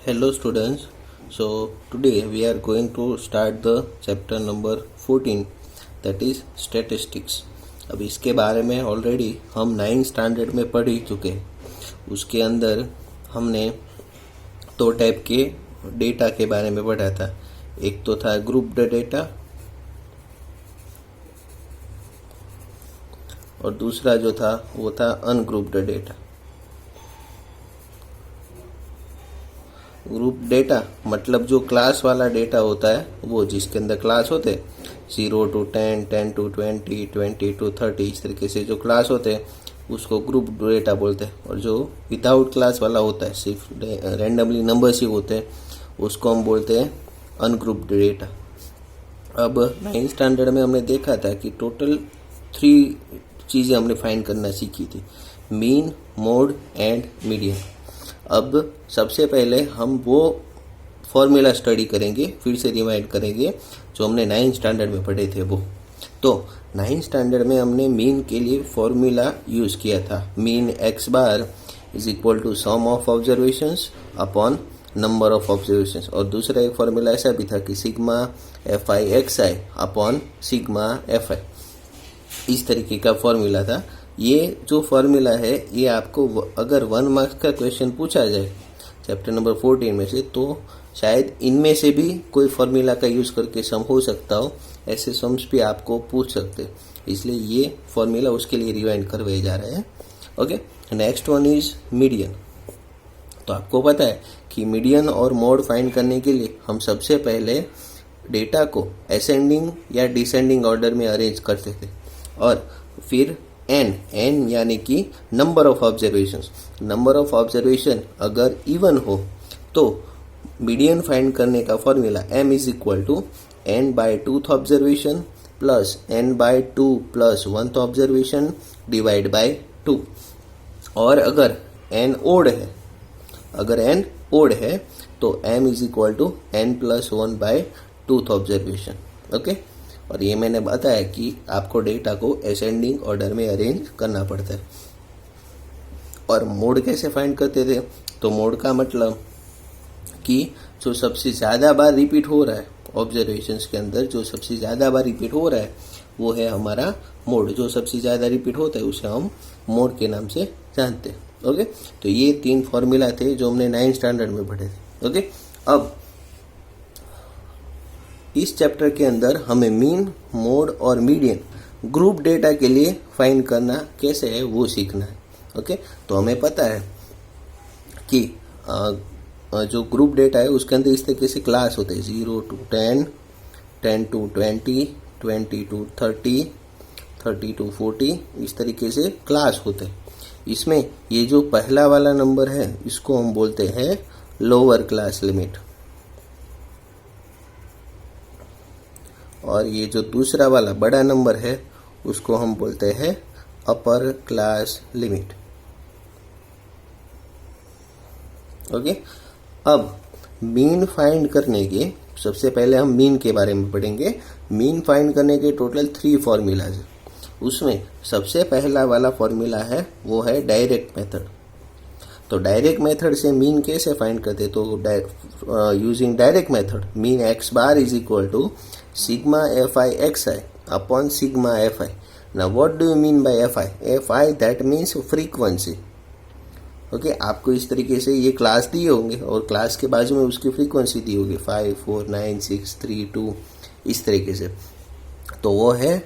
Hello students. So today we are going to start the chapter number 14 that is statistics. अब इसके बारे में already हम 9th standard में पढ़ ही चुके हैं। उसके अंदर हमने दो टाइप के डेटा के बारे में पढ़ा था। एक तो था ग्रुप्ड डेटा और दूसरा जो था वो था अनग्रुप्ड डेटा। ग्रुप डेटा मतलब जो क्लास वाला डेटा होता है वो, जिसके अंदर क्लास होते हैं 0 to 10, 10 to 20, 20 to 30, इस तरीके से जो क्लास होते हैं उसको ग्रुप डेटा बोलते हैं। और जो विदाउट क्लास वाला होता है, सिर्फ रैंडमली नंबर्स ही होते हैं, उसको हम बोलते हैं अनग्रुप्ड डेटा। अब 9th स्टैंडर्ड में हमने देखा था कि टोटल 3 चीज़ें हमने फाइंड करना सीखी थी, मीन, मोड एंड मीडियन। अब सबसे पहले हम वो फॉर्मूला स्टडी करेंगे, फिर से रिवाइंड करेंगे जो हमने 9th स्टैंडर्ड में पढ़े थे वो। तो 9th स्टैंडर्ड में हमने मीन के लिए फॉर्मूला यूज़ किया था, mean x bar is equal to sum of observations upon number of observations. और दूसरा एक फॉर्मूला ऐसा भी था कि sigma fi xi upon sigma fi, इस तरीके का फॉर्मूला था। ये जो फॉर्मूला है ये आपको अगर 1 मार्क्स का क्वेश्चन पूछा जाए चैप्टर नंबर 14 में से, तो शायद इनमें से भी कोई फॉर्मूला का यूज़ करके सम हो सकता हो, ऐसे सम्स भी आपको पूछ सकते, इसलिए ये फॉर्मूला उसके लिए रिवाइंड करवाए जा रहे हैं। Okay, next one is median. तो आपको पता है कि मीडियन और मोड फाइंड करने के लिए हम सबसे पहले डेटा को असेंडिंग या डिसेंडिंग ऑर्डर में अरेंज करते थे, और फिर n यानी कि number of observations. Number of observation अगर इवन हो तो मीडियन फाइंड करने का formula m is equal to n by 2th observation plus n by 2 plus 1th observation divide by 2। और अगर n ओड है तो m is equal to n plus 1 by 2th observation. Okay, और ये मैंने बताया कि आपको डेटा को असेंडिंग ऑर्डर में अरेंज करना पड़ता है। और मोड कैसे फाइंड करते थे? तो मोड का मतलब कि जो सबसे ज़्यादा बार रिपीट हो रहा है ऑब्जर्वेशंस के अंदर, जो सबसे ज़्यादा बार रिपीट हो रहा है वो है हमारा मोड। जो सबसे ज़्यादा रिपीट होता है उसे हम मोड के नाम से जानते हैं। ओके, तो ये 3 फॉर्मूला थे जो हमने 9th स्टैंडर्ड में पढ़े थे। ओके, अब इस चैप्टर के अंदर हमें मीन, मोड और मीडियन ग्रुप डेटा के लिए फाइंड करना कैसे है वो सीखना है। ओके, तो हमें पता है कि जो ग्रुप डेटा है उसके अंदर इस तरीके से क्लास होते हैं 0 to 10, 10 to 20, 20 to 30, 30 to 40, इस तरीके से क्लास होते हैं। इसमें ये जो पहला वाला नंबर है इसको हम बोलते हैं लोअर क्लास लिमिट, और ये जो दूसरा वाला बड़ा नंबर है उसको हम बोलते हैं अपर क्लास लिमिट। ओके, अब मीन फाइंड करने के सबसे पहले हम मीन के बारे में पढ़ेंगे। मीन फाइंड करने के टोटल 3 फॉर्मूलाज है। उसमें सबसे पहला वाला फॉर्मूला है वो है डायरेक्ट मेथड। तो डायरेक्ट मेथड से मीन कैसे फाइंड करते? तो using direct method mean x bar is equal to sigma fi xi upon sigma fi. Now what do you mean by fi? Fi that means frequency. Okay, आपको इस तरीके से ये class दिए होंगे और क्लास के बाजू में उसकी फ्रीक्वेंसी दी होगी 5, 4, 9, 6, 3, 2, इस तरीके से। तो वो है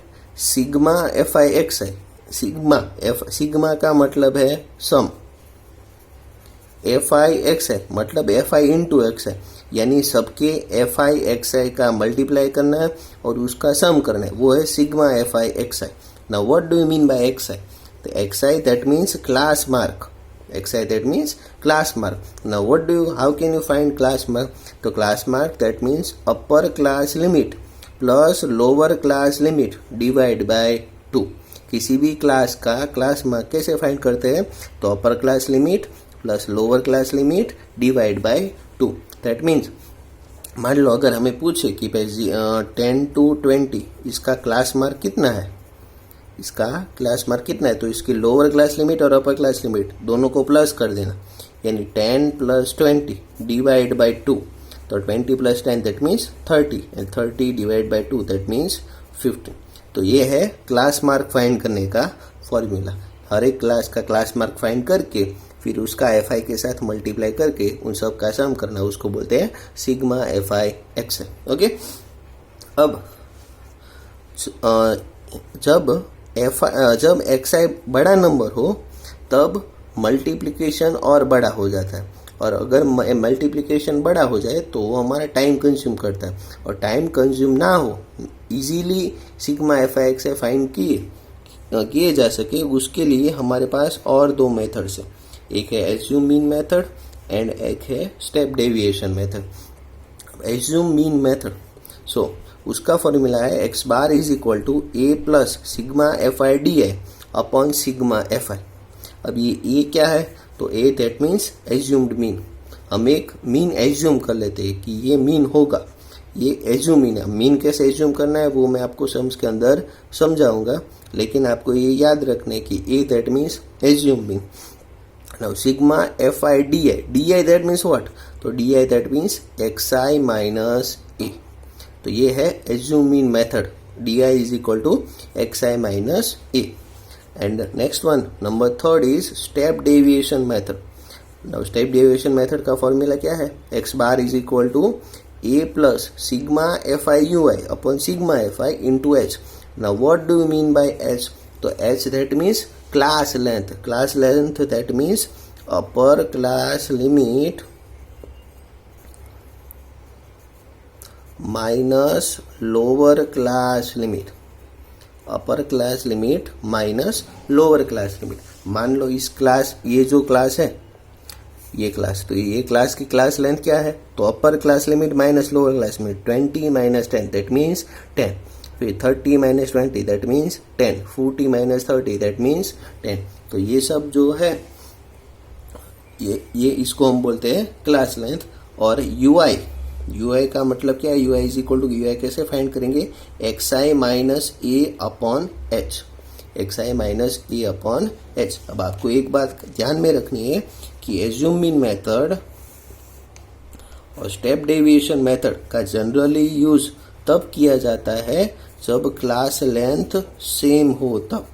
सिग्मा fi xi। सिग्मा का मतलब है सम, fi xi मतलब fi इंटू xi, यानी सबके fi xi का मल्टीप्लाई करना है और उसका सम करना है, वो है sigma fi xi। Now what do you mean by xi? तो xi that means class mark, xi that means class mark. Now what do you, how can you find class mark? तो class mark that means upper class limit plus lower class limit divide by 2। किसी भी class का class mark कैसे find करते हैं? तो अपर class limit plus lower class limit divide by 2। That means मान लो अगर हमें पूछे कि भाई 10 to 20 इसका क्लास मार्क कितना है, इसका क्लास मार्क कितना है, तो इसकी लोअर क्लास लिमिट और अपर क्लास लिमिट दोनों को प्लस कर देना। यानी 10 प्लस 20 डिवाइड बाई 2, तो 20 plus 10 that means 30 and 30 divide by 2 that means 15। तो ये है क्लास मार्क फाइंड करने का फॉर्मूला। हर एक क्लास का क्लास मार्क फाइंड करके फिर उसका FI के साथ मल्टीप्लाई करके उन सब का सम करना, उसको बोलते हैं सिग्मा FI XI। ओके, अब जब XI बड़ा नंबर हो तब मल्टीप्लिकेशन और बड़ा हो जाता है, और अगर मल्टीप्लिकेशन बड़ा हो जाए तो वो हमारा टाइम कंज्यूम करता है, और टाइम कंज्यूम ना हो, easily sigma FI XI find किए जा सके, उसके लिए हमारे पास और दो मेथड्स हैं। एक है एज्यूम मीन मेथड एंड एक है step deviation method. Assume mean method, so उसका फॉर्मूला है X bar is equal to A plus sigma FI DI upon sigma FI। अब ये ए क्या है, तो A that means assumed mean. हम एक मीन एज्यूम कर लेते हैं कि ये मीन होगा, ये एज्यूम मीन है। मीन कैसे एज्यूम करना है वो मैं आपको सम्स के अंदर समझाऊंगा, लेकिन आपको ये याद रखने की A that means assume mean. Now sigma FI DI that means what, तो DI that means XI minus A. तो ये है assume mean method, DI is equal to XI minus A. And next one, number third is step deviation method. Now step deviation method का formula क्या है, x bar is equal to a plus sigma FI UI upon sigma FI into h. Now what do you mean by h? तो h that means class length. Class length that means upper class limit minus lower class limit. Upper class limit minus lower class limit. मान लो इस class, ये जो class है ये class, तो ये class की क्लास लेंथ क्या है, तो अपर class limit minus lower class limit 20 minus 10 that means 10, फिर 30 minus 20 that means 10, 40 minus 30 that means 10। तो ये सब जो है ये इसको हम बोलते हैं क्लास लेंथ। और UI का मतलब क्या है, UI is equal to, UI कैसे फाइंड करेंगे, XI minus A upon H, XI minus A upon H. अब आपको एक बात ध्यान में रखनी है कि एज्यूम मीन मेथड और स्टेप डेविएशन मेथड का जनरली यूज तब किया जाता है जब क्लास लेंथ सेम हो तब।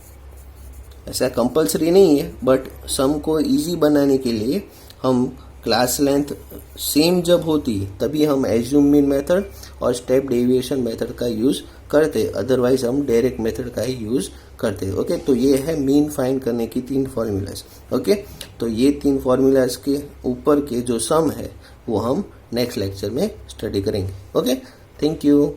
ऐसा कंपलसरी नहीं है, बट सम को इजी बनाने के लिए हम क्लास लेंथ सेम जब होती है तभी हम एज्यूम मीन मेथड और स्टेप डेविएशन मेथड का यूज करते, अदरवाइज हम डायरेक्ट मेथड का ही यूज करते। ओके, तो ये है मीन फाइंड करने की 3 फॉर्मूलाज। ओके, तो ये 3 फॉर्मूलाज के ऊपर के जो सम है वो हम नेक्स्ट लेक्चर में स्टडी करेंगे। Okay, thank you.